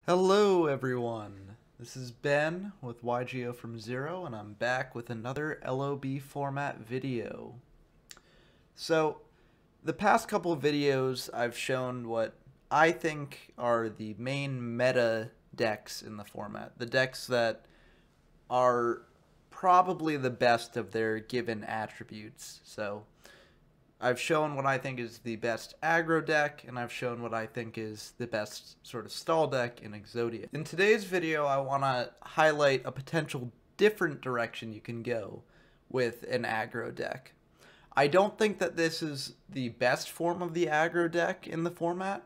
Hello everyone, this is Ben with YGO from Zero, and I'm back with another LOB format video. So, the past couple of videos I've shown what I think are the main meta decks in the format. The decks that are probably the best of their given attributes. So, I've shown what I think is the best aggro deck, and I've shown what I think is the best sort of stall deck in Exodia. In today's video, I want to highlight a potential different direction you can go with an aggro deck. I don't think that this is the best form of the aggro deck in the format,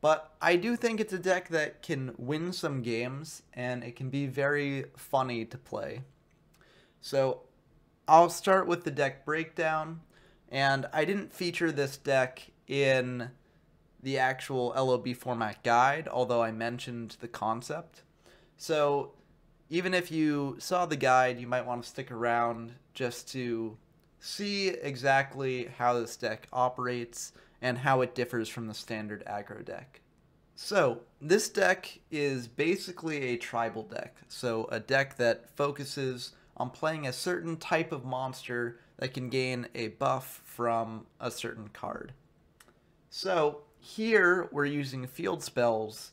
but I do think it's a deck that can win some games, and it can be very funny to play. So I'll start with the deck breakdown. And I didn't feature this deck in the actual LOB format guide, although I mentioned the concept. So even if you saw the guide, you might want to stick around just to see exactly how this deck operates and how it differs from the standard aggro deck. So this deck is basically a tribal deck, so a deck that focuses on playing a certain type of monster that can gain a buff from a certain card. So here we're using field spells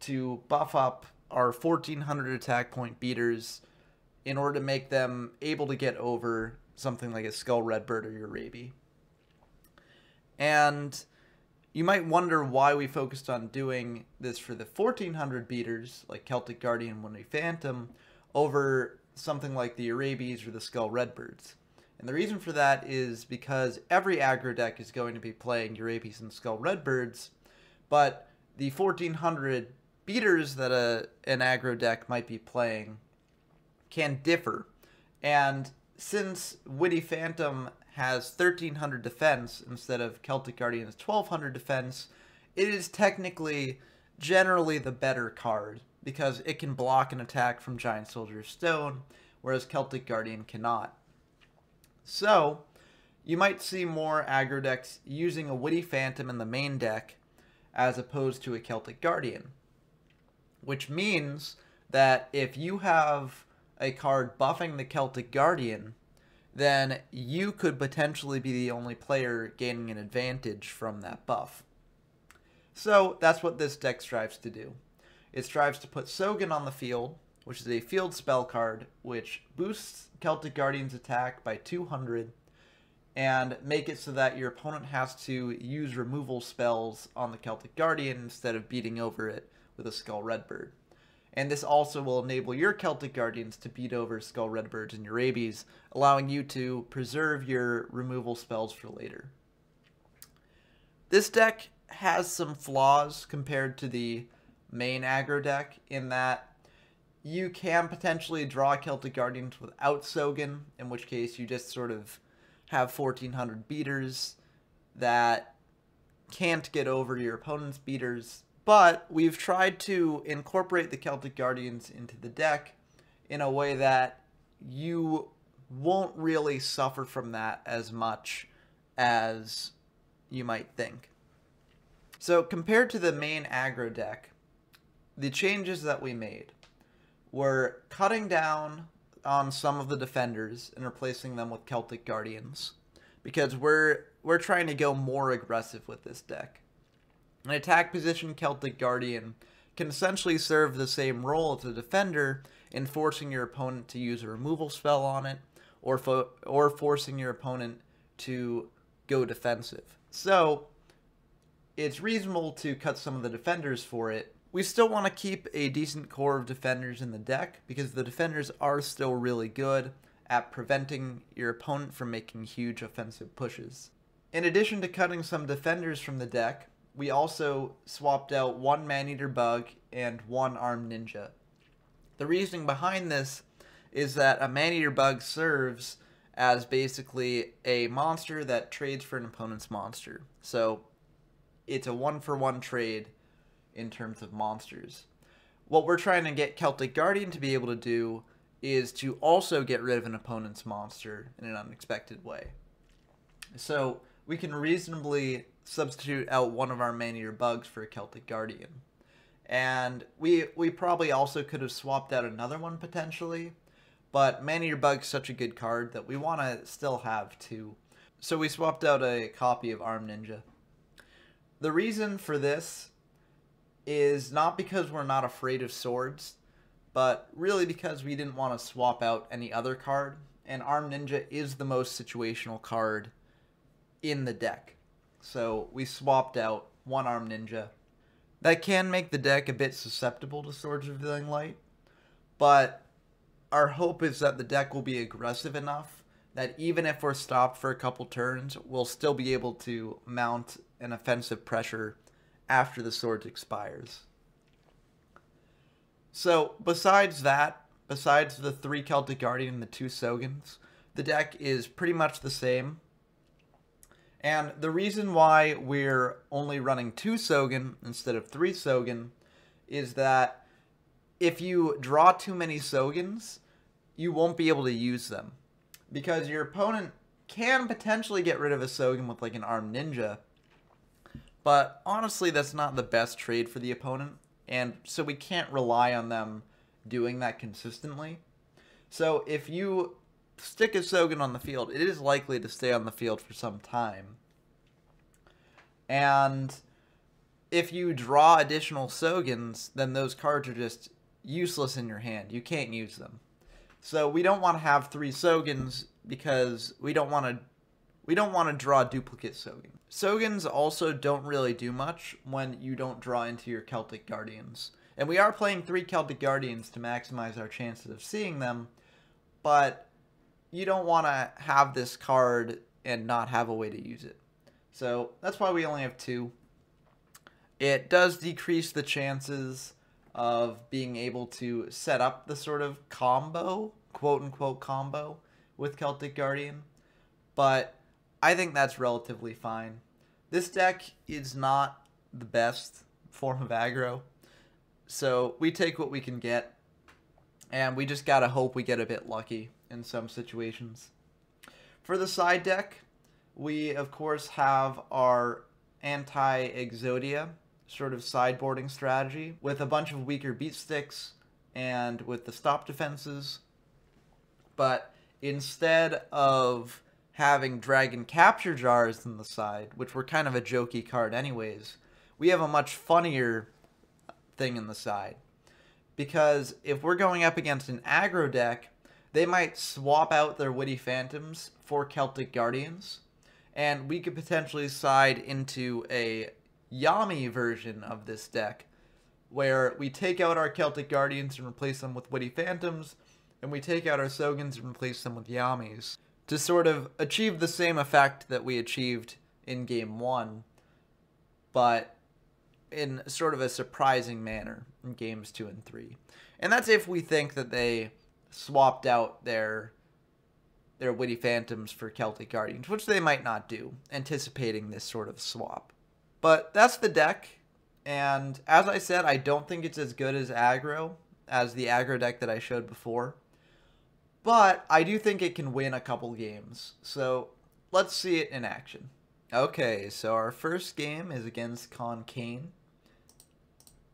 to buff up our 1400 attack point beaters in order to make them able to get over something like a Skull Redbird or your Uraby. And you might wonder why we focused on doing this for the 1400 beaters, like Celtic Guardian, Windy Phantom, over something like the Urabies or the Skull Redbirds. And the reason for that is because every aggro deck is going to be playing Urabies and Skull Redbirds, but the 1400 beaters that an aggro deck might be playing can differ. And since Windy Phantom has 1300 defense instead of Celtic Guardian's 1200 defense, it is technically generally the better card because it can block an attack from Giant Soldier of Stone, whereas Celtic Guardian cannot. So, you might see more aggro decks using a Windy Phantom in the main deck as opposed to a Celtic Guardian. Which means that if you have a card buffing the Celtic Guardian, then you could potentially be the only player gaining an advantage from that buff. So, that's what this deck strives to do. It strives to put Sogen on the field, which is a field spell card, which boosts Celtic Guardian's attack by 200, and make it so that your opponent has to use removal spells on the Celtic Guardian instead of beating over it with a Skull Redbird. And this also will enable your Celtic Guardians to beat over Skull Redbirds and Urabies, allowing you to preserve your removal spells for later. This deck has some flaws compared to the main aggro deck in that you can potentially draw Celtic Guardians without Sogen, in which case you just sort of have 1400 beaters that can't get over your opponent's beaters. But we've tried to incorporate the Celtic Guardians into the deck in a way that you won't really suffer from that as much as you might think. So compared to the main aggro deck, the changes that we made were cutting down on some of the defenders and replacing them with Celtic Guardians, because we're trying to go more aggressive with this deck. An attack position Celtic Guardian can essentially serve the same role as a defender in forcing your opponent to use a removal spell on it, or forcing your opponent to go defensive. So it's reasonable to cut some of the defenders for it. We still want to keep a decent core of defenders in the deck, because the defenders are still really good at preventing your opponent from making huge offensive pushes. In addition to cutting some defenders from the deck, we also swapped out one Maneater Bug and one Armed Ninja. The reasoning behind this is that a Maneater Bug serves as basically a monster that trades for an opponent's monster. So it's a one-for-one trade in terms of monsters. What we're trying to get Celtic Guardian to be able to do is to also get rid of an opponent's monster in an unexpected way. So we can reasonably substitute out one of our Maneater Bugs for a Celtic Guardian. And we probably also could have swapped out another one potentially, but Man-Eater Bug's such a good card that we want to still have two. So we swapped out a copy of Arm Ninja. The reason for this is not because we're not afraid of swords, but really because we didn't want to swap out any other card, and Arm Ninja is the most situational card in the deck. So we swapped out one Arm Ninja. That can make the deck a bit susceptible to Swords Revealing Light, but our hope is that the deck will be aggressive enough that even if we're stopped for a couple turns, we'll still be able to mount an offensive pressure after the swords expires. So besides that, besides the 3 Celtic Guardian and the 2 Sogens, the deck is pretty much the same. And the reason why we're only running 2 Sogen instead of 3 Sogen is that if you draw too many Sogens, you won't be able to use them. Because your opponent can potentially get rid of a Sogen with like an Armed Ninja, but honestly that's not the best trade for the opponent, and so we can't rely on them doing that consistently. So if you stick a Sogen on the field, it is likely to stay on the field for some time. And if you draw additional Sogens, then those cards are just useless in your hand. You can't use them. So we don't want to have 3 Sogens because we don't want to draw duplicate Sogen. Sogens also don't really do much when you don't draw into your Celtic Guardians. And we are playing 3 Celtic Guardians to maximize our chances of seeing them, but you don't want to have this card and not have a way to use it. So that's why we only have 2. It does decrease the chances of being able to set up the sort of combo, quote-unquote combo, with Celtic Guardian, but I think that's relatively fine. This deck is not the best form of aggro, so we take what we can get, and we just gotta hope we get a bit lucky in some situations. For the side deck, we of course have our anti-Exodia sort of sideboarding strategy with a bunch of weaker beat sticks and with the stop defenses, but instead of having Dragon Capture Jars in the side, which were kind of a jokey card anyways, we have a much funnier thing in the side. Because if we're going up against an aggro deck, they might swap out their Witty Phantoms for Celtic Guardians, and we could potentially side into a Yami version of this deck, where we take out our Celtic Guardians and replace them with Witty Phantoms, and we take out our Sogens and replace them with Yamis, to sort of achieve the same effect that we achieved in Game 1, but in sort of a surprising manner in Games 2 and 3. And that's if we think that they swapped out their Witty Phantoms for Celtic Guardians, which they might not do, anticipating this sort of swap. But that's the deck, and as I said, I don't think it's as good as aggro, as the aggro deck that I showed before. But I do think it can win a couple games, so let's see it in action. Okay, so our first game is against Kane,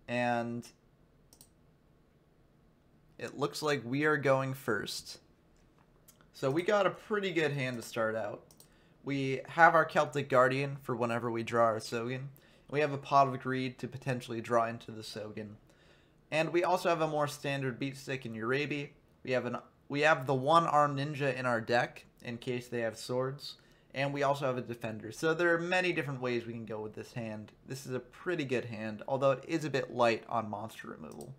and it looks like we are going first. So we got a pretty good hand to start out. We have our Celtic Guardian for whenever we draw our Sogen. We have a Pot of Greed to potentially draw into the Sogen. And we also have a more standard beat stick in Urabi. We have the 1 Armed Ninja in our deck in case they have swords. And we also have a defender. So there are many different ways we can go with this hand. This is a pretty good hand, although it is a bit light on monster removal.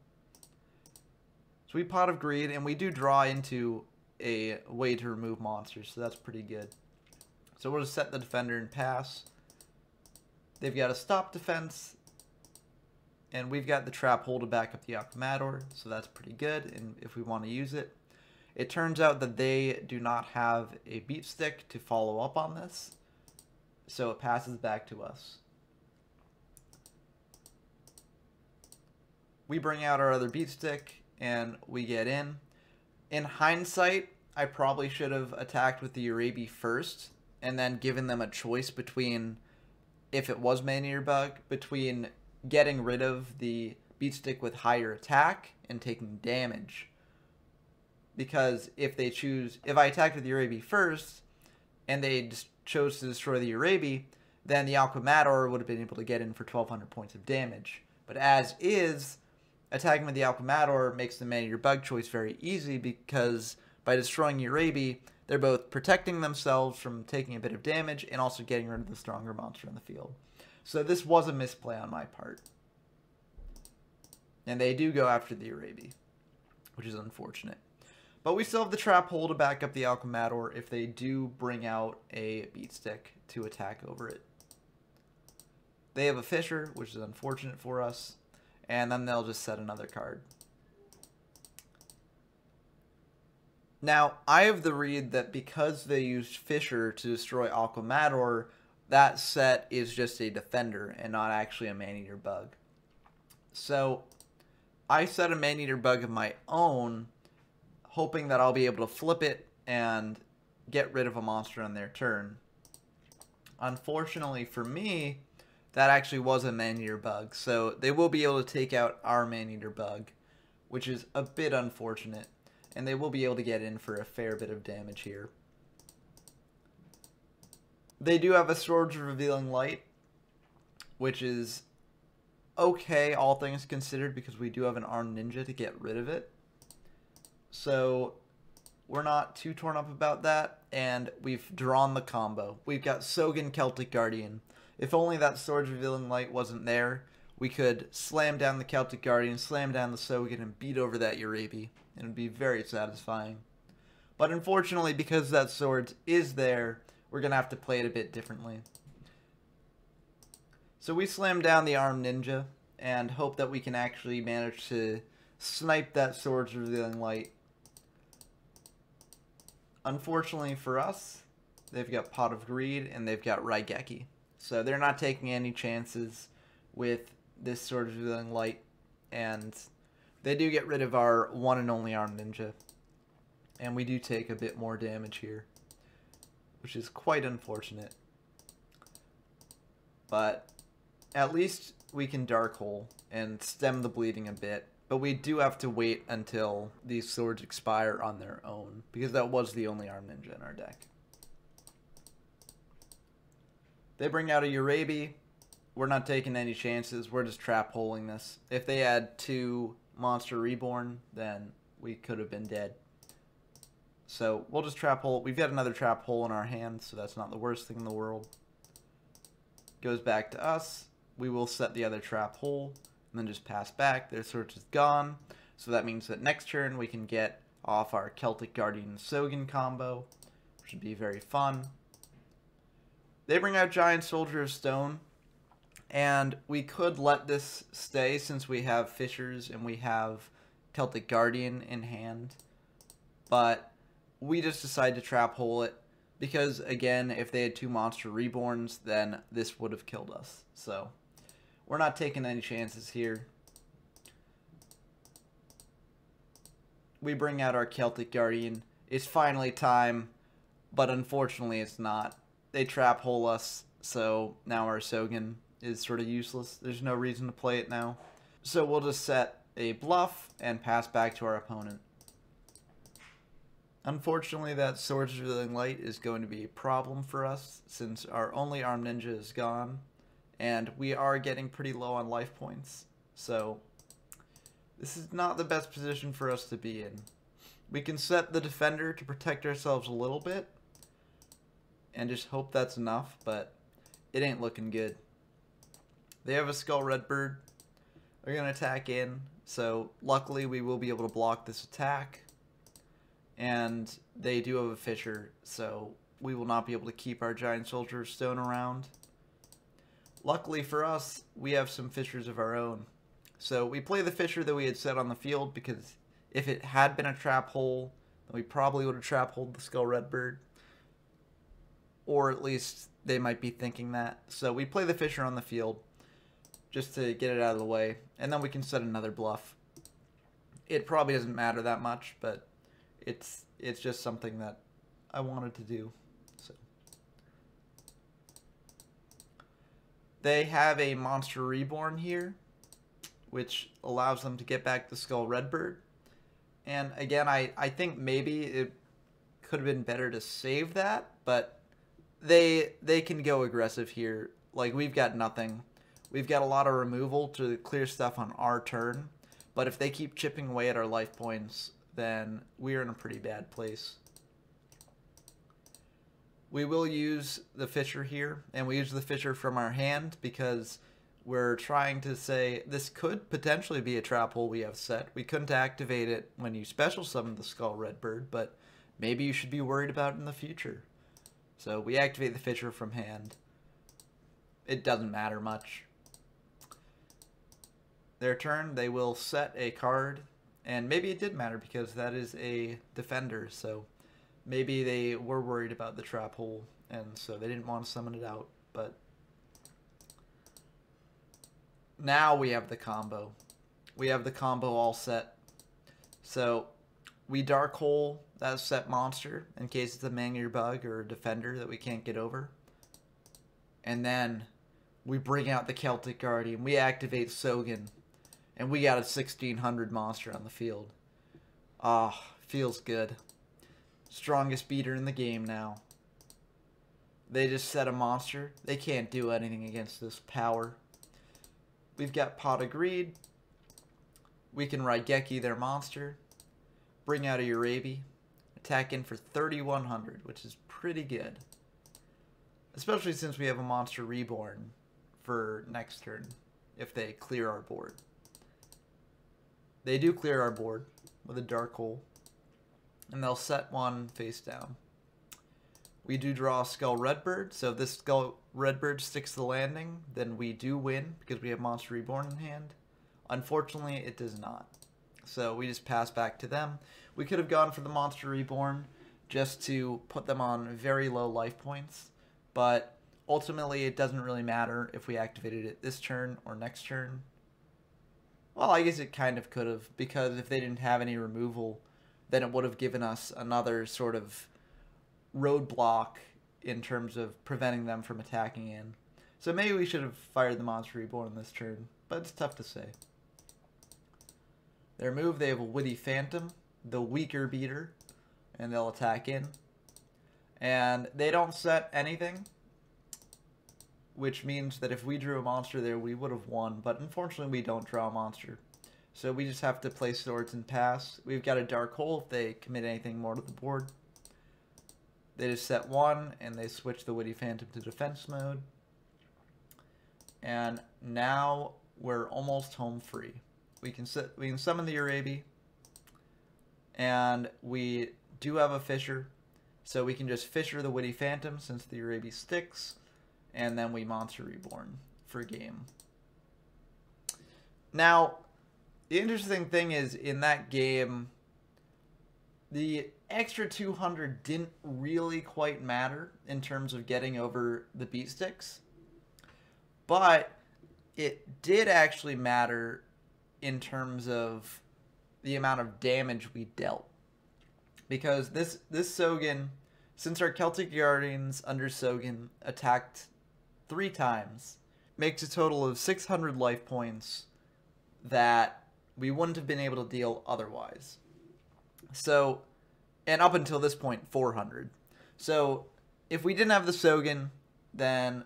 So we Pot of Greed, and we do draw into a way to remove monsters, so that's pretty good. So we'll just set the defender and pass. They've got a stop defense, and we've got the trap hole to back up the Akamator, so that's pretty good, and if we want to use it. It turns out that they do not have a beat stick to follow up on this, so it passes back to us. We bring out our other beat stick, and we get in. In hindsight, I probably should have attacked with the Urabi first, and then given them a choice between, if it was Man-Eater Bug, between getting rid of the beat stick with higher attack and taking damage. Because if I attacked with the Uraby first, and they just chose to destroy the Uraby, then the Alchemator would have been able to get in for 1,200 points of damage. But as is, attacking with the Alchemator makes the Man-Eater Bug choice very easy, because by destroying Uraby, they're both protecting themselves from taking a bit of damage and also getting rid of the stronger monster in the field. So this was a misplay on my part. And they do go after the Uraby, which is unfortunate. But we still have the Trap Hole to back up the Alchemator if they do bring out a Beat Stick to attack over it. They have a Fissure, which is unfortunate for us, and then they'll just set another card. Now, I have the read that because they used Fissure to destroy Alchemator, that set is just a Defender and not actually a Man-Eater Bug. So, I set a Man-Eater Bug of my own, hoping that I'll be able to flip it and get rid of a monster on their turn. Unfortunately for me, that actually was a Man-Eater Bug, so they will be able to take out our Man-Eater Bug, which is a bit unfortunate, and they will be able to get in for a fair bit of damage here. They do have a Swords of Revealing Light, which is okay, all things considered, because we do have an Armed Ninja to get rid of it. So we're not too torn up about that, and we've drawn the combo. We've got Sogen, Celtic Guardian. If only that Swords Revealing Light wasn't there, we could slam down the Celtic Guardian, slam down the Sogen, and beat over that Uraby. It would be very satisfying. But unfortunately, because that sword is there, we're going to have to play it a bit differently. So we slam down the Armed Ninja, and hope that we can actually manage to snipe that Swords Revealing Light. Unfortunately for us, they've got Pot of Greed and they've got Raigeki. So they're not taking any chances with this Swords Revealing Light, and they do get rid of our one and only Armed Ninja. And we do take a bit more damage here, which is quite unfortunate. But at least we can Dark Hole and stem the bleeding a bit. But we do have to wait until these swords expire on their own, because that was the only Armed Ninja in our deck. They bring out a Uraby. We're not taking any chances. We're just trap holing this. If they had 2 Monster Reborn, then we could have been dead. So we'll just trap hole. We've got another trap hole in our hand, so that's not the worst thing in the world. Goes back to us. We will set the other trap hole, and then just pass back. Their search is gone. So that means that next turn we can get off our Celtic Guardian Sogen combo, which would be very fun. They bring out Giant Soldier of Stone, and we could let this stay since we have Fissures and we have Celtic Guardian in hand. But we just decided to trap hole it because, again, if they had 2 Monster Reborns, then this would have killed us. So we're not taking any chances here. We bring out our Celtic Guardian. It's finally time, but unfortunately it's not. They trap hole us, so now our Sogen is sort of useless. There's no reason to play it now. So we'll just set a bluff and pass back to our opponent. Unfortunately, that Swords Revealing Light is going to be a problem for us since our only Armed Ninja is gone, and we are getting pretty low on life points. So this is not the best position for us to be in. We can set the Defender to protect ourselves a little bit and just hope that's enough, but it ain't looking good. They have a Skull Redbird. They're going to attack in, so luckily we will be able to block this attack. And they do have a Fissure, so we will not be able to keep our Giant Soldier of Stone around. Luckily for us, we have some Fissures of our own. So we play the Fissure that we had set on the field, because if it had been a trap hole, then we probably would have trap holed the Skull Redbird. Or at least they might be thinking that. So we play the Fissure on the field just to get it out of the way, and then we can set another bluff. It probably doesn't matter that much, but it's just something that I wanted to do. So they have a Monster Reborn here, which allows them to get back the Skull Redbird. And again, I think maybe it could have been better to save that, but they can go aggressive here. Like, we've got nothing. We've got a lot of removal to clear stuff on our turn, but if they keep chipping away at our life points, then we're in a pretty bad place. We will use the Fisher here, and we use the Fisher from our hand because we're trying to say this could potentially be a trap hole we have set. We couldn't activate it when you special summon the Skull Redbird, but maybe you should be worried about it in the future. So we activate the Fisher from hand. It doesn't matter much. Their turn, they will set a card, and maybe it did matter because that is a defender, so maybe they were worried about the trap hole, and so they didn't want to summon it out, but now we have the combo. We have the combo all set. So we Dark Hole that set monster in case it's a Mangler bug or a defender that we can't get over. And then we bring out the Celtic Guardian. We activate Sogen. And we got a 1600 monster on the field. Ah, feels good. Strongest beater in the game now. They just set a monster. They can't do anything against this power. We've got Pot of Greed. We can Raigeki their monster. Bring out a Urabi. Attack in for 3100, which is pretty good. Especially since we have a monster reborn for next turn, if they clear our board. They do clear our board with a Dark Hole, and they'll set one face down. We do draw a Skull Redbird, so if this Skull Redbird sticks to the landing, then we do win because we have Monster Reborn in hand. Unfortunately, it does not. So we just pass back to them. We could have gone for the Monster Reborn just to put them on very low life points, but ultimately it doesn't really matter if we activated it this turn or next turn. Well, I guess it kind of could have, because if they didn't have any removal, then it would have given us another sort of roadblock in terms of preventing them from attacking in. So maybe we should have fired the Monster Reborn this turn, but it's tough to say. Their move, they have a Witty Phantom, the weaker beater, and they'll attack in. And they don't set anything, which means that if we drew a monster there, we would have won. But unfortunately, we don't draw a monster. So we just have to play swords and pass. We've got a Dark Hole if they commit anything more to the board. They just set one, and they switch the Witty Phantom to defense mode. And now we're almost home free. We can summon the Urabi, and we do have a Fisher. So we can just Fisher the Witty Phantom since the Urabi sticks. And then we Monster Reborn for game. Now, the interesting thing is, in that game, the extra 200 didn't really quite matter in terms of getting over the beat sticks. But it did actually matter in terms of the amount of damage we dealt. Because this Sogen, since our Celtic Guardians under Sogen attacked 3 times, makes a total of 600 life points that we wouldn't have been able to deal otherwise. So, and up until this point, 400. So, if we didn't have the Sogen, then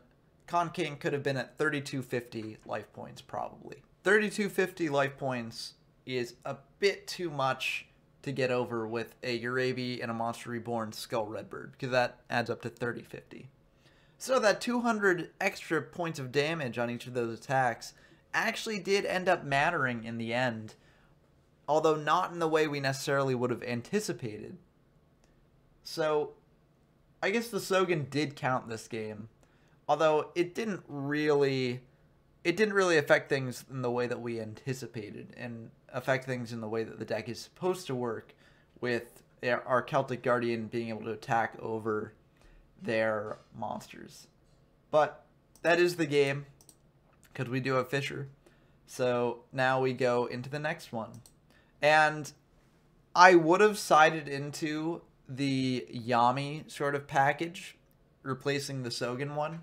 King could have been at 3250 life points, probably. 3250 life points is a bit too much to get over with a Urabi and a Monster Reborn Skull Redbird, because that adds up to 3050. So that 200 extra points of damage on each of those attacks actually did end up mattering in the end, although not in the way we necessarily would have anticipated. So I guess the Sogen did count this game, although it didn't really affect things in the way that we anticipated and affect things in the way that the deck is supposed to work, with our Celtic Guardian being able to attack over their monsters. But that is the game, because we do have Fisher. So now we go into the next one. And I would have sided into the Yami sort of package, replacing the Sogen one,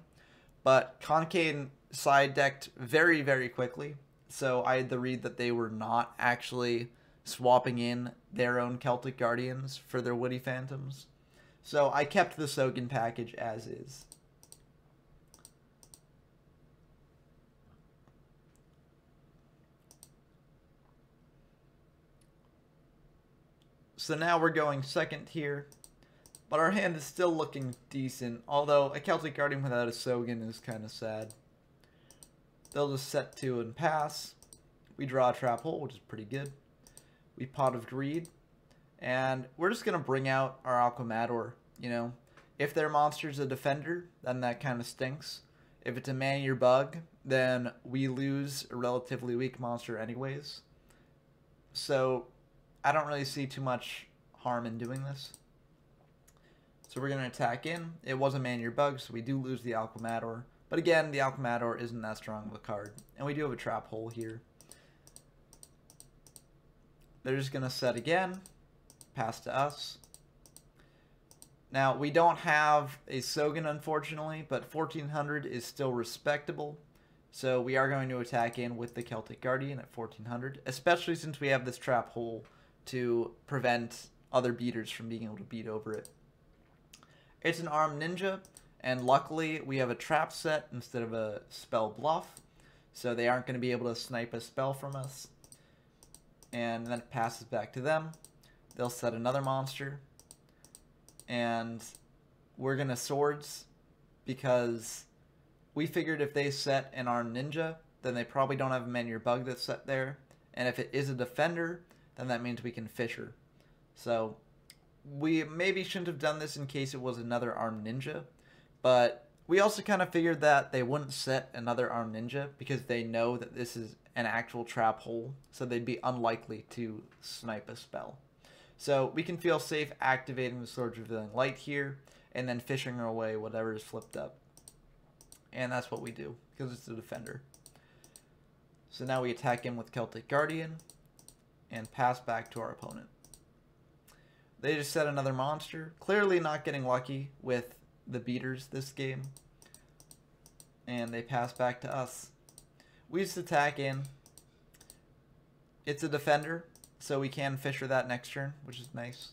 but Konkane side decked very, very quickly So I had to read that they were not actually swapping in their own Celtic Guardians for their Woody Phantoms. So I kept the Sogen package as is. So now we're going second here. But our hand is still looking decent. Although a Celtic Guardian without a Sogen is kind of sad. They'll just set 2 and pass. We draw a Trap Hole, which is pretty good. We Pot of Greed. And we're just going to bring out our Aquamador, you know. If their monster's a defender, then that kind of stinks. If it's a man-eater bug, then we lose a relatively weak monster anyways. So I don't really see too much harm in doing this. So we're going to attack in. It was a man-eater bug, so we do lose the Aquamador. But again, the Aquamador isn't that strong of a card. And we do have a Trap Hole here. They're just going to set again. Pass to us. Now, we don't have a Sogen, unfortunately, but 1400 is still respectable. So we are going to attack in with the Celtic Guardian at 1400, especially since we have this Trap Hole to prevent other beaters from being able to beat over it. It's an armed ninja, and luckily we have a trap set instead of a spell bluff, so they aren't going to be able to snipe a spell from us. And then it passes back to them. They'll set another monster. And we're going to swords because we figured if they set an armed ninja, then they probably don't have a man-eater bug that's set there. And if it is a defender, then that means we can Fisher. So we maybe shouldn't have done this in case it was another armed ninja. But we also kind of figured that they wouldn't set another armed ninja because they know that this is an actual trap hole. So they'd be unlikely to snipe a spell. So we can feel safe activating the Sword's Revealing Light here and then fishing away whatever is flipped up. And that's what we do because it's a defender. So now we attack in with Celtic Guardian and pass back to our opponent. They just set another monster. Clearly not getting lucky with the beaters this game. And they pass back to us. We just attack in. It's a defender. So we can Fisher that next turn, which is nice.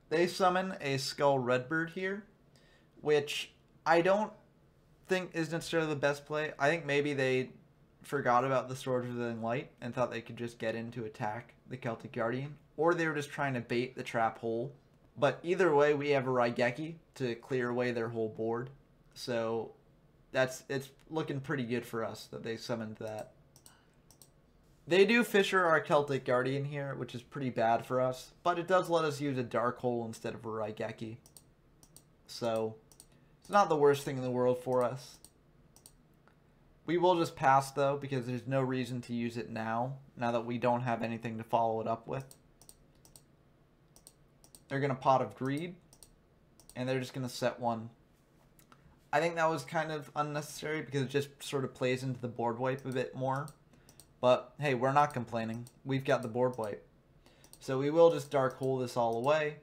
They summon a Skull Redbird here, which I don't think is necessarily the best play. I think maybe they forgot about the Sword Revealing Light and thought they could just get in to attack the Celtic Guardian. Or they were just trying to bait the Trap Hole. But either way, we have a Raigeki to clear away their whole board. So it's looking pretty good for us that they summoned that. They do Fisher our Celtic Guardian here, which is pretty bad for us, but it does let us use a Dark Hole instead of a Raigeki. So, it's not the worst thing in the world for us. We will just pass, though, because there's no reason to use it now that we don't have anything to follow it up with. They're going to Pot of Greed, and they're just going to set one. I think that was kind of unnecessary because it just sort of plays into the board wipe a bit more. But, hey, we're not complaining. We've got the board wipe. So we will just Dark Hole this all away,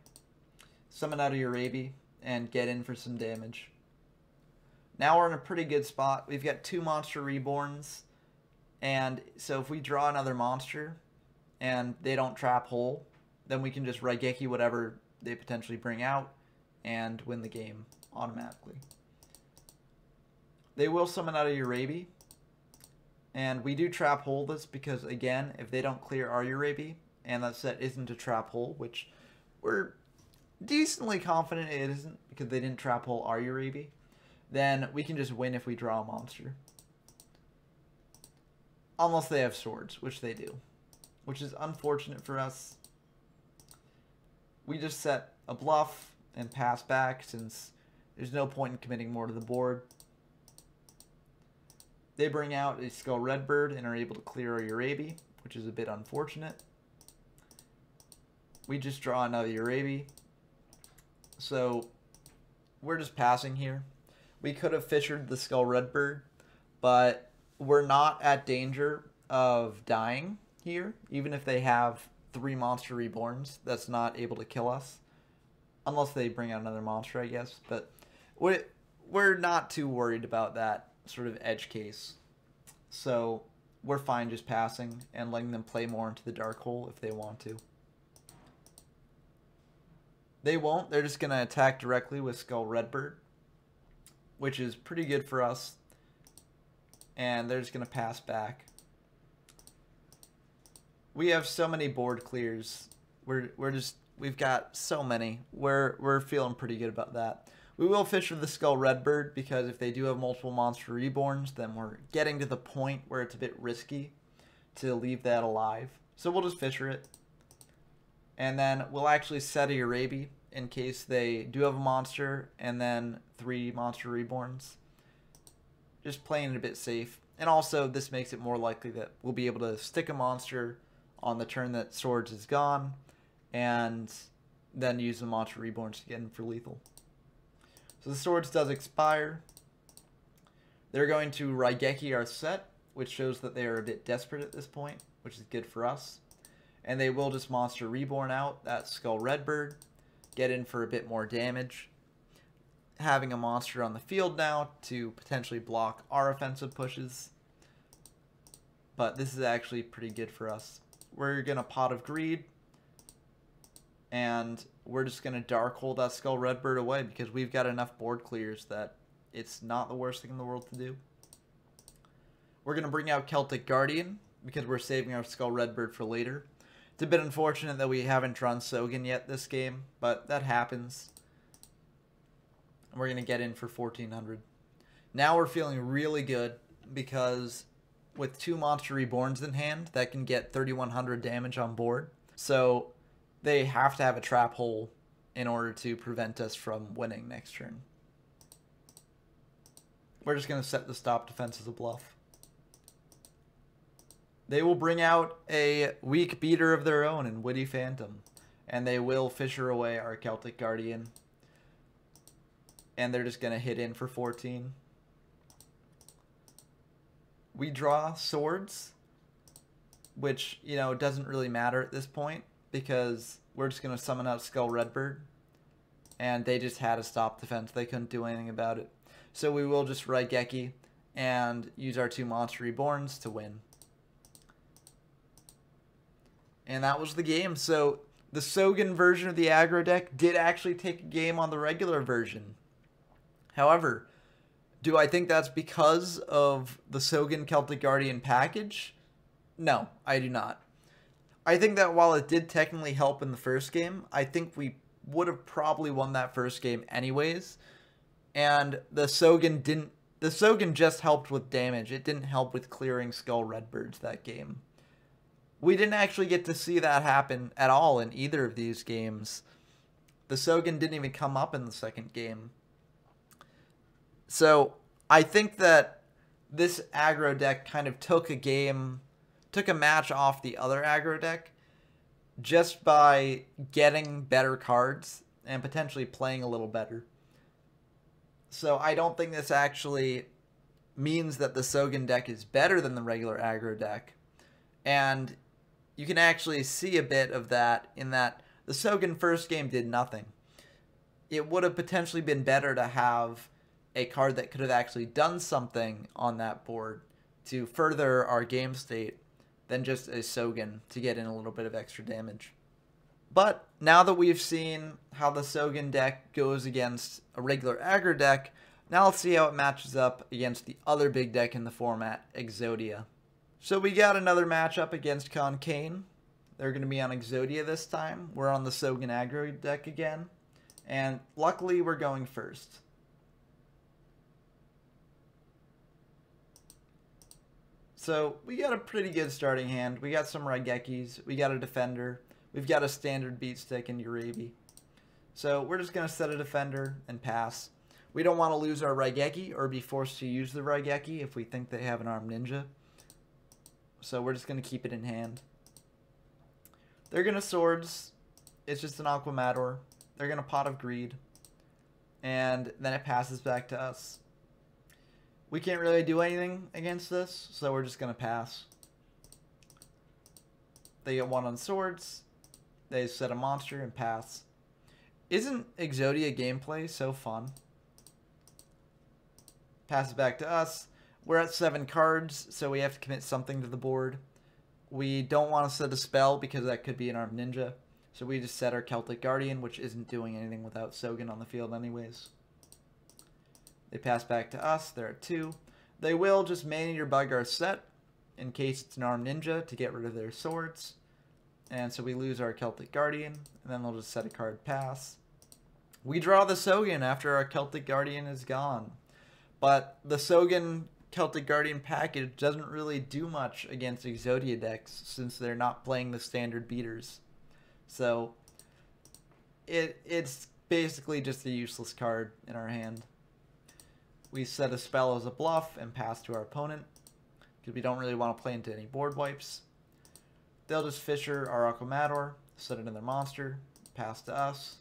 summon out of Urabi, and get in for some damage. Now we're in a pretty good spot. We've got 2 Monster Reborns, and so if we draw another monster, and they don't Trap Hole, then we can just Raigeki whatever they potentially bring out, and win the game automatically. They will summon out of Urabi. And we do Trap Hole this because, again, if they don't clear our Urabi, and that set isn't a Trap Hole, which we're decently confident it isn't because they didn't Trap Hole our Urabi, then we can just win if we draw a monster. Unless they have swords, which they do. Which is unfortunate for us. We just set a bluff and pass back since there's no point in committing more to the board. They bring out a Skull Redbird and are able to clear our Urabi, which is a bit unfortunate. We just draw another Urabi. So we're just passing here. We could have fishered the Skull Redbird, but we're not at danger of dying here, even if they have 3 Monster Reborns. That's not able to kill us. Unless they bring out another monster, I guess. But we're not too worried about that sort of edge case. So we're fine just passing and letting them play more into the dark hole if they want to. They won't. They're just going to attack directly with Skull Redbird, which is pretty good for us. And they're just going to pass back. We have so many board clears. We've got so many. We're feeling pretty good about that. We will Fisher the Skull Redbird because if they do have multiple monster reborns, then we're getting to the point where it's a bit risky to leave that alive. So we'll just Fisher it. And then we'll actually set a Urabi in case they do have a monster and then 3 monster reborns. Just playing it a bit safe. And also this makes it more likely that we'll be able to stick a monster on the turn that Swords is gone and then use the monster reborns again for lethal. So the Swords does expire. They're going to Raigeki our set, which shows that they are a bit desperate at this point, which is good for us. And they will just monster reborn out that Skull Redbird, get in for a bit more damage. Having a monster on the field now to potentially block our offensive pushes. But this is actually pretty good for us. We're going to Pot of Greed. And we're just going to Dark Hole that Skull Redbird away because we've got enough board clears that it's not the worst thing in the world to do. We're going to bring out Celtic Guardian because we're saving our Skull Redbird for later. It's a bit unfortunate that we haven't drawn Sogen yet this game, but that happens. We're going to get in for 1400. Now we're feeling really good because with 2 Monster Reborns in hand, that can get 3100 damage on board. So they have to have a trap hole in order to prevent us from winning next turn. We're just going to set the stop defense as a bluff. They will bring out a weak beater of their own in Witty Phantom. And they will Fisher away our Celtic Guardian. And they're just going to hit in for 14. We draw Swords, which, you know, doesn't really matter at this point because we're just going to summon out Skull Redbird. And they just had a stop defense. They couldn't do anything about it. So we will just Raigeki and use our 2 Monster Reborns to win. And that was the game. So the Sogen version of the aggro deck did actually take a game on the regular version. However, do I think that's because of the Sogen Celtic Guardian package? No, I do not. I think that while it did technically help in the first game, I think we would have probably won that first game anyways. And the Sogen didn't... The Sogen just helped with damage. It didn't help with clearing Skull Redbirds that game. We didn't actually get to see that happen at all in either of these games. The Sogen didn't even come up in the second game. So I think that this aggro deck kind of took a match off the other aggro deck just by getting better cards and potentially playing a little better. So I don't think this actually means that the Sogen deck is better than the regular aggro deck. And you can actually see a bit of that in that the Sogen first game did nothing. It would have potentially been better to have a card that could have actually done something on that board to further our game state than just a Sogen to get in a little bit of extra damage. But now that we've seen how the Sogen deck goes against a regular aggro deck, now let's see how it matches up against the other big deck in the format, Exodia. So we got another matchup against Concane. They're going to be on Exodia this time. We're on the Sogen aggro deck again. And luckily we're going first. So we got a pretty good starting hand. We got some Raigekis. We got a Defender. We've got a standard Beat Stick and Urabi. So we're just going to set a Defender and pass. We don't want to lose our Raigeki or be forced to use the Raigeki if we think they have an Armed Ninja. So we're just going to keep it in hand. They're going to Swords. It's just an Aquamator. They're going to Pot of Greed. And then it passes back to us. We can't really do anything against this, so we're just going to pass. They get 1 on Swords. They set a monster and pass. Isn't Exodia gameplay so fun? Passes back to us. We're at 7 cards, so we have to commit something to the board. We don't want to set a spell because that could be an Armed Ninja. So we just set our Celtic Guardian, which isn't doing anything without Sogen on the field anyways. They pass back to us. They're at 2. They will just Maneater Bug our set in case it's an Armed Ninja to get rid of their swords. And so we lose our Celtic Guardian, and then they'll just set a card pass. We draw the Sogen after our Celtic Guardian is gone. But the Sogen Celtic Guardian package doesn't really do much against Exodia decks since they're not playing the standard beaters. So it's basically just a useless card in our hand. We set a spell as a bluff and pass to our opponent because we don't really want to play into any board wipes. They'll just Fisher our Aquamador, set another monster, pass to us.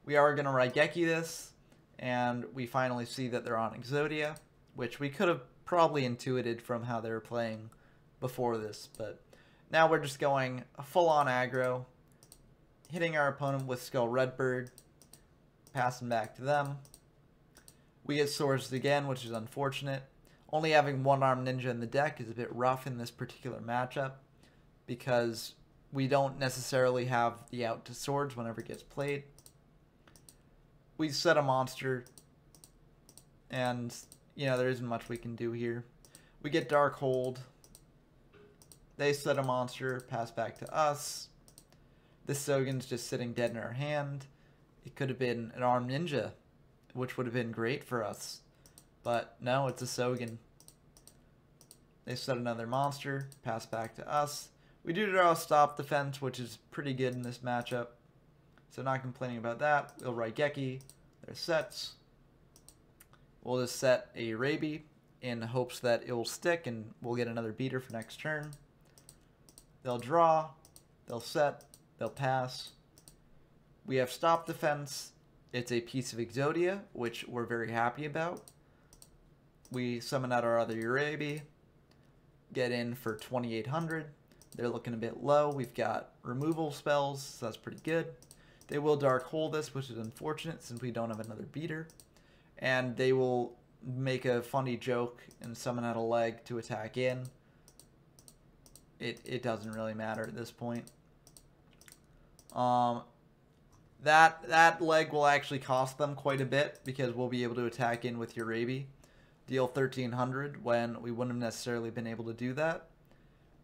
We are going to Raigeki this, and we finally see that they're on Exodia, which we could have probably intuited from how they were playing before this, but now we're just going full-on aggro, hitting our opponent with Skull Redbird, passing back to them. We get Swords again, which is unfortunate. Only having one Armed Ninja in the deck is a bit rough in this particular matchup because we don't necessarily have the out to Swords whenever it gets played. We set a monster, and, you know, there isn't much we can do here. We get Dark Hold. They set a monster, pass back to us. This Sogen's just sitting dead in our hand. It could have been an Armed Ninja, which would have been great for us. But no, it's a Sogen. They set another monster, pass back to us. We do draw a Stop Defense, which is pretty good in this matchup. So not complaining about that. We'll Raigeki their sets. We'll just set a Raby in hopes that it will stick and we'll get another beater for next turn. They'll draw, they'll set, they'll pass. We have Stop Defense. It's a piece of Exodia, which we're very happy about. We summon out our other Uraby, get in for 2,800. They're looking a bit low. We've got removal spells, so that's pretty good. They will Dark Hole this, which is unfortunate since we don't have another beater. And they will make a funny joke and summon out a leg to attack in. It doesn't really matter at this point. That leg will actually cost them quite a bit because we'll be able to attack in with Uraby. Deal 1,300 when we wouldn't have necessarily been able to do that.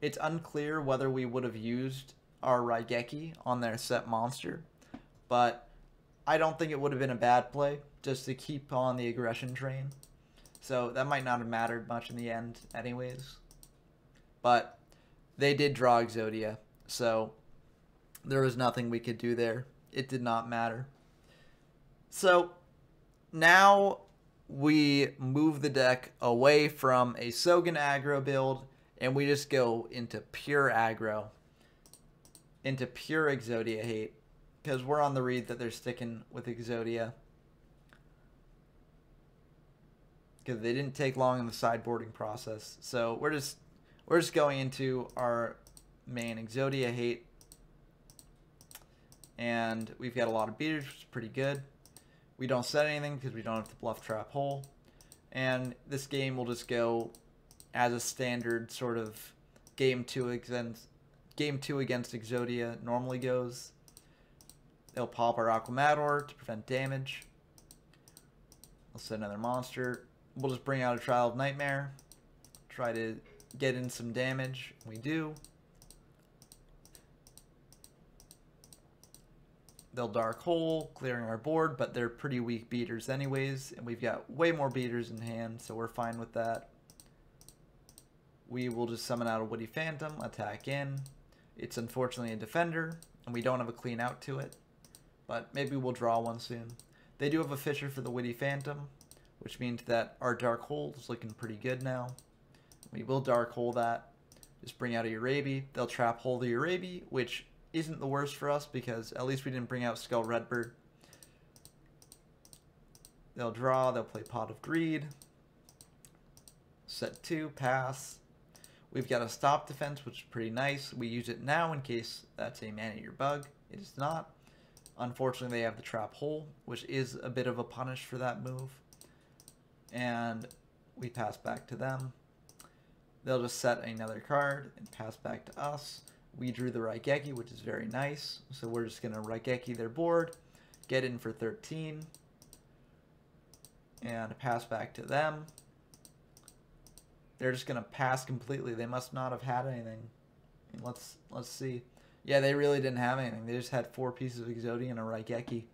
It's unclear whether we would have used our Raigeki on their set monster, but I don't think it would have been a bad play just to keep on the aggression train. So that might not have mattered much in the end anyways. But they did draw Exodia, so there was nothing we could do there. It did not matter. So now we move the deck away from a Sogen aggro build and we just go into pure aggro, into pure Exodia hate, because we're on the read that they're sticking with Exodia because they didn't take long in the sideboarding process. So we're just going into our main Exodia hate, and we've got a lot of beaters, which is pretty good. We don't set anything because we don't have the bluff trap hole. And this game will just go as a standard sort of game two against Exodia normally goes. They'll pop our Aquamador to prevent damage. We'll set another monster. We'll just bring out a Trial of Nightmare. Try to get in some damage. We do. They'll Dark Hole, clearing our board, but they're pretty weak beaters anyways, and we've got way more beaters in hand, so we're fine with that. We will just summon out a Woody Phantom, attack in. It's unfortunately a defender, and we don't have a clean out to it, but maybe we'll draw one soon. They do have a Fisher for the Woody Phantom, which means that our Dark Hole is looking pretty good now. We will Dark Hole that. Just bring out a Uraby. They'll Trap Hole the Uraby, which isn't the worst for us because at least we didn't bring out Skull Redbird. They'll draw, they'll play Pot of Greed. Set 2, pass. We've got a Stop Defense, which is pretty nice. We use it now in case that's a Maneater Bug. It is not. Unfortunately, they have the Trap Hole, which is a bit of a punish for that move. And We pass back to them. They'll just set another card and pass back to us. We drew the Raigeki, which is very nice. So we're just going to Raigeki their board, get in for 13, and pass back to them. They're just going to pass completely. They must not have had anything. Let's see. Yeah, they really didn't have anything. They just had 4 pieces of Exodia and a Raigeki.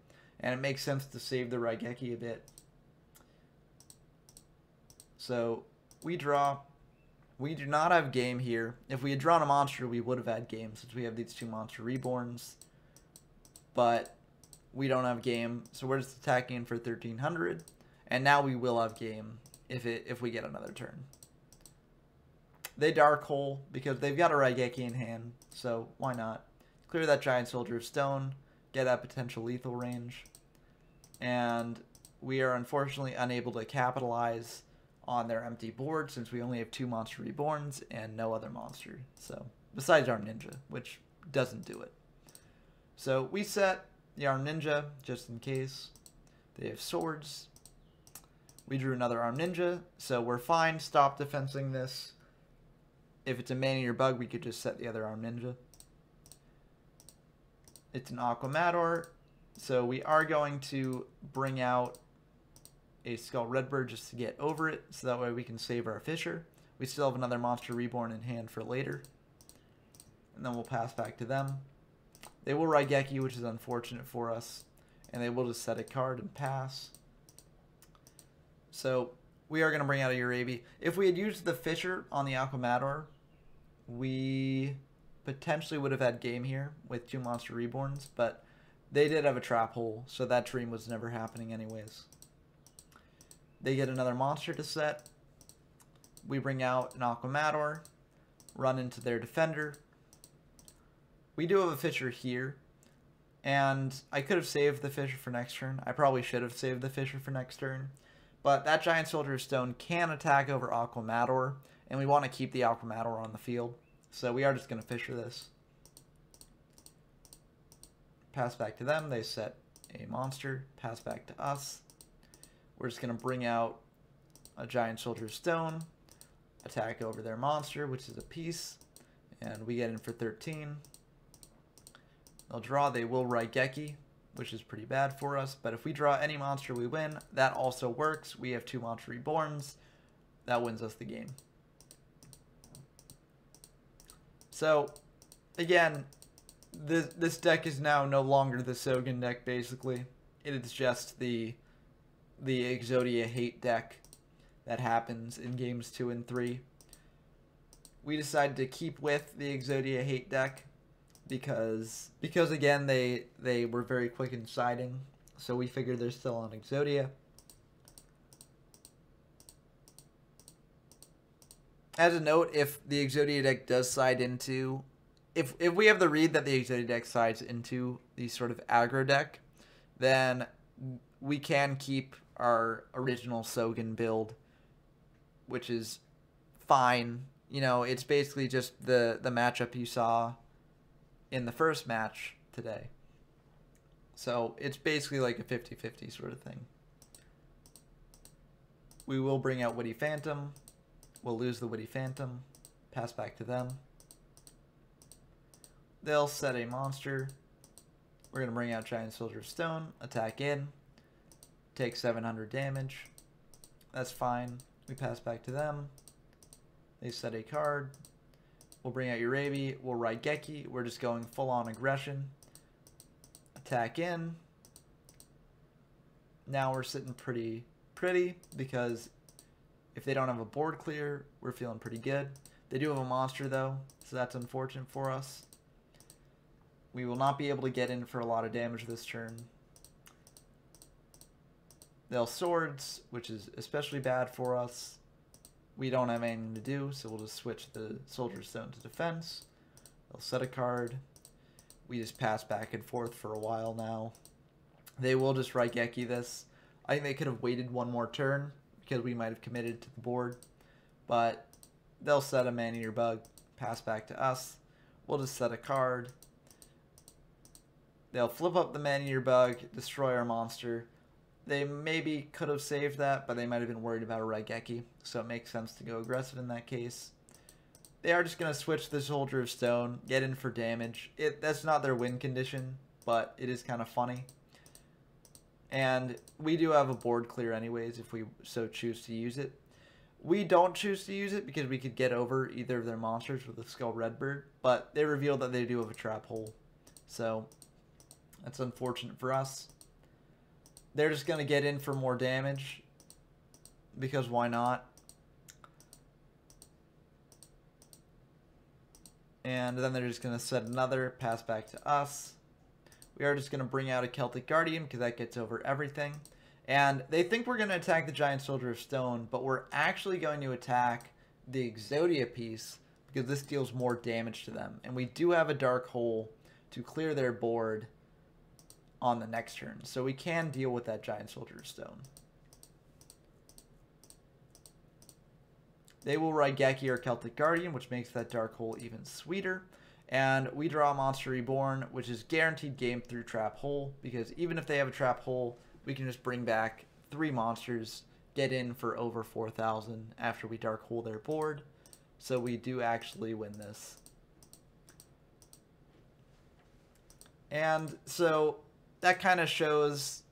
And it makes sense to save the Raigeki a bit. So we draw. We do not have game here. If we had drawn a monster, we would have had game since we have these 2 monster reborns. But we don't have game, so we're just attacking in for 1300. And now we will have game if we get another turn. They Dark Hole because they've got a Raigeki in hand, so why not? Clear that Giant Soldier of Stone, get that potential lethal range. And we are unfortunately unable to capitalize on their empty board since we only have 2 monster reborns and no other monster. So, besides our ninja, which doesn't do it. So, we set the Armed Ninja just in case. They have swords. We drew another Armed Ninja, so we're fine. Stop defensing this. If it's a Man-Eater Bug, we could just set the other Armed Ninja. It's an Aquamador, so we are going to bring out a Skull Redbird just to get over it, so that way we can save our Fisher. We still have another Monster Reborn in hand for later. And then we'll pass back to them. They will Raigeki, which is unfortunate for us. And they will just set a card and pass. So we are going to bring out a Urabi. If we had used the Fisher on the Aquamador, we potentially would have had game here with 2 Monster Reborns. But they did have a trap hole, so that dream was never happening anyways. They get another monster to set. We bring out an Aquamador, run into their defender. We do have a Fisher here, and I could have saved the Fisher for next turn. I probably should have saved the Fisher for next turn. But that Giant Soldier of Stone can attack over Aquamador, and we want to keep the Aquamador on the field. So we are just going to Fisher this. Pass back to them. They set a monster. Pass back to us. We're just going to bring out a Giant Soldier of Stone, attack over their monster, which is a piece, and we get in for 13. They'll draw. They will Raigeki, which is pretty bad for us, but if we draw any monster, we win. That also works. We have 2 Monster Reborns. That wins us the game. So, again, this deck is now no longer the Sogen deck, basically. It is just the Exodia hate deck that happens in games 2 and 3. We decided to keep with the Exodia hate deck because again they were very quick in siding, so we figured they're still on Exodia. As a note, if the Exodia deck does side into, if we have the read that the Exodia deck sides into the sort of aggro deck, then we can keep our original Sogen build, which is fine. You know, it's basically just the matchup you saw in the first match today. So it's basically like a 50-50 sort of thing. We will bring out Witty Phantom. We'll lose the Witty Phantom. Pass back to them. They'll set a monster. We're going to bring out Giant Soldier of Stone. Attack in. Take 700 damage. That's fine. We pass back to them. They set a card. We'll bring out Urabi. We'll Raigeki. We're just going full-on aggression. Attack in. Now we're sitting pretty because if they don't have a board clear, we're feeling pretty good. They do have a monster, though, so that's unfortunate for us. We will not be able to get in for a lot of damage this turn. They'll Swords, which is especially bad for us. We don't have anything to do, so we'll just switch the Soldier Stone to defense. They'll set a card. We just pass back and forth for a while now. They will just Raigeki this. I think they could have waited one more turn because we might have committed to the board. But they'll set a Man-Eater Bug, pass back to us. We'll just set a card. They'll flip up the Man-Eater Bug, destroy our monster. They maybe could have saved that, but they might have been worried about a Raigeki, so it makes sense to go aggressive in that case. They are just going to switch the Soldier of Stone, get in for damage. That's not their win condition, but it is kind of funny. And we do have a board clear anyways if we so choose to use it. We don't choose to use it because we could get over either of their monsters with a Skull Redbird, but they revealed that they do have a Trap Hole. So that's unfortunate for us. They're just going to get in for more damage because why not? And then they're just going to set another, pass back to us. We are just going to bring out a Celtic Guardian because that gets over everything. And they think we're going to attack the Giant Soldier of Stone, but we're actually going to attack the Exodia piece because this deals more damage to them. And we do have a Dark Hole to clear their board on the next turn. So we can deal with that Giant Soldier of Stone. They will Raigeki or Celtic Guardian, which makes that Dark Hole even sweeter. And we draw Monster Reborn, which is guaranteed game through Trap Hole, because even if they have a Trap Hole, we can just bring back 3 monsters, get in for over 4,000 after we Dark Hole their board. So we do actually win this. And so that kind of shows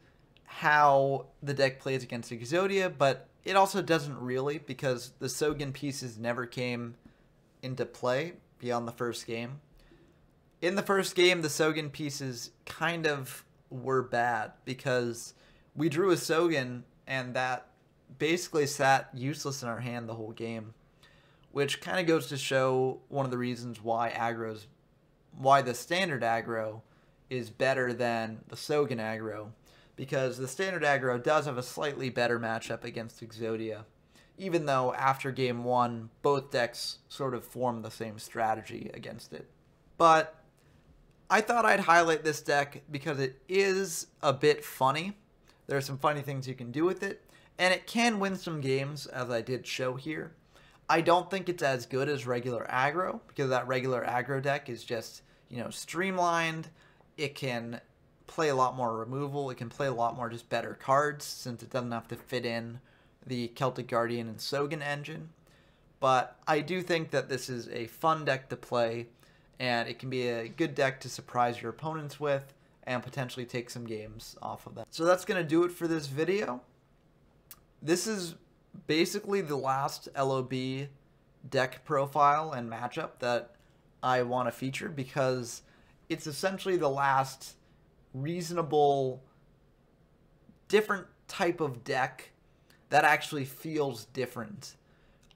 how the deck plays against Exodia, but it also doesn't really, because the Sogen pieces never came into play beyond the first game. In the first game, the Sogen pieces kind of were bad because we drew a Sogen and that basically sat useless in our hand the whole game, which kind of goes to show one of the reasons why the standard aggro is better than the Sogen aggro, because the standard aggro does have a slightly better matchup against Exodia, even though after game 1, both decks sort of form the same strategy against it. But I thought I'd highlight this deck because it is a bit funny. There are some funny things you can do with it, and it can win some games, as I did show here. I don't think it's as good as regular aggro, because that regular aggro deck is just, streamlined. It can play a lot more removal. It can play a lot more just better cards, since it doesn't have to fit in the Celtic Guardian and Sogen engine. But I do think that this is a fun deck to play, and it can be a good deck to surprise your opponents with and potentially take some games off of them. So that's going to do it for this video. This is basically the last LOB deck profile and matchup that I want to feature, because it's essentially the last reasonable, different type of deck that actually feels different.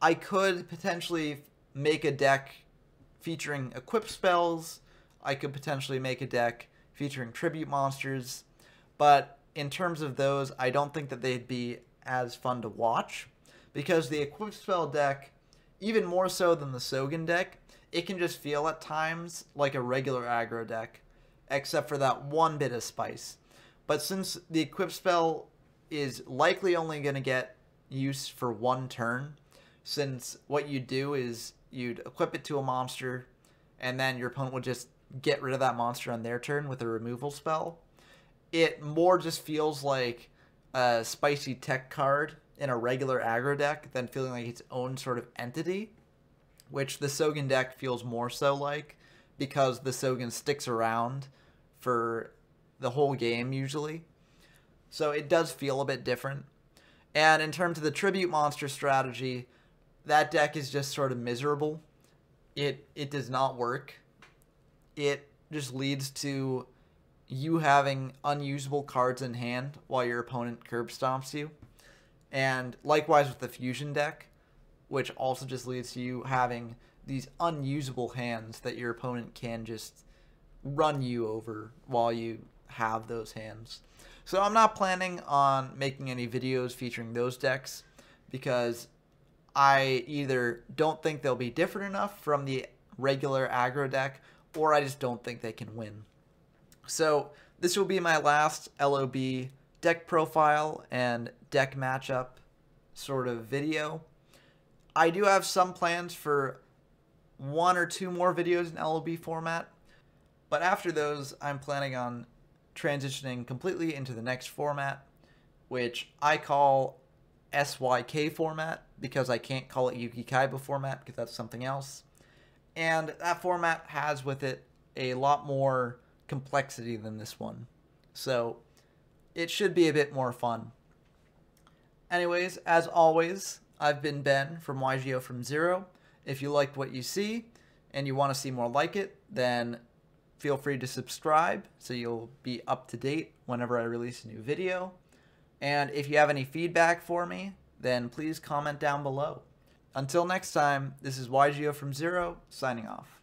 I could potentially make a deck featuring equip spells. I could potentially make a deck featuring tribute monsters, but in terms of those, I don't think that they'd be as fun to watch, because the equip spell deck, even more so than the Sogen deck, it can just feel at times like a regular aggro deck, except for that one bit of spice. But since the equip spell is likely only going to get use for one turn, since what you do is you'd equip it to a monster, and then your opponent would just get rid of that monster on their turn with a removal spell, it more just feels like a spicy tech card in a regular aggro deck than feeling like its own sort of entity, which the Sogen deck feels more so like, because the Sogen sticks around for the whole game usually. So it does feel a bit different. And in terms of the tribute monster strategy, that deck is just sort of miserable. It does not work. It just leads to you having unusable cards in hand while your opponent curb stomps you. And likewise with the fusion deck, which also just leads to you having these unusable hands that your opponent can just run you over while you have those hands. So I'm not planning on making any videos featuring those decks, because I either don't think they'll be different enough from the regular aggro deck, or I just don't think they can win. So this will be my last LOB deck profile and deck matchup sort of video. I do have some plans for 1 or 2 more videos in LOB format, but after those, I'm planning on transitioning completely into the next format, which I call SYK format because I can't call it Yuki Kaiba format because that's something else. And that format has with it a lot more complexity than this one. So it should be a bit more fun. Anyways, as always, I've been Ben from YGO from Zero. If you liked what you see and you want to see more like it, then feel free to subscribe so you'll be up to date whenever I release a new video. And if you have any feedback for me, then please comment down below. Until next time, this is YGO from Zero, signing off.